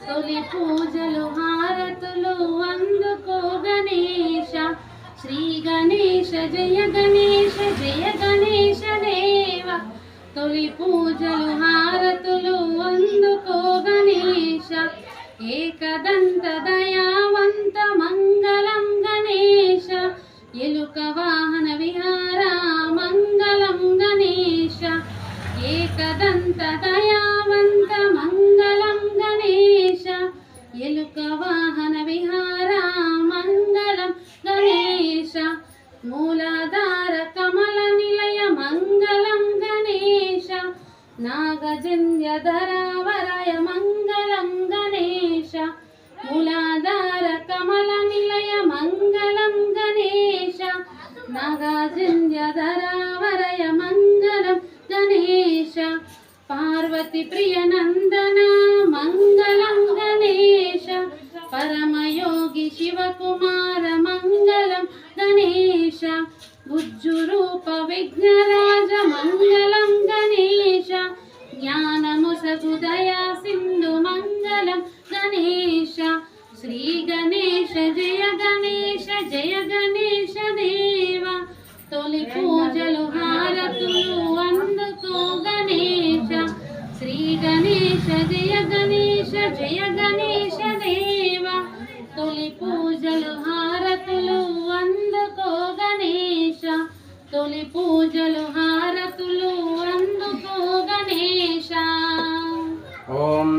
తొలి పూజలు హారతులు అందుకో గణేశ. శ్రీ గణేశ జయ గణేశ జయ గణేశ దేవ. తొలి పూజలు హారతులు అందుకో గణేశ. ఏకదంత దయావంత మంగళం గణేశ. ఎలుక వాహన విహార మంగళం గణేశ. ఏకదంత దయావంత మంగళం గణేశ. ఎలుక వాహన విహార మంగళం గణేశ. మూలాధార కమల నిలయ మంగళం గణేశ. నాగజన్యధరావరయ మంగళం గణేశ. మూలాధార కమల నిలయ మంగళం గణేశ. నాగజన్యధరావరయ మంగళం గణేశ. పార్వతి ప్రియ నందన మంగళం గణేశ. పరమయోగి శివకుమార మంగళం గణేశ. గుజ్జు రూప విఘ్నరాజ మంగళం గణేశ. జ్ఞానముసగు దయా సింధు మంగళం గణేశ. శ్రీ గణేశ జయ గణేశ జయ గణేశ దేవ. తొలి పూజలు హారతులు అందుకో గణేశ. శ్రీ గణేశ జయ గణేశ జయ గణేశ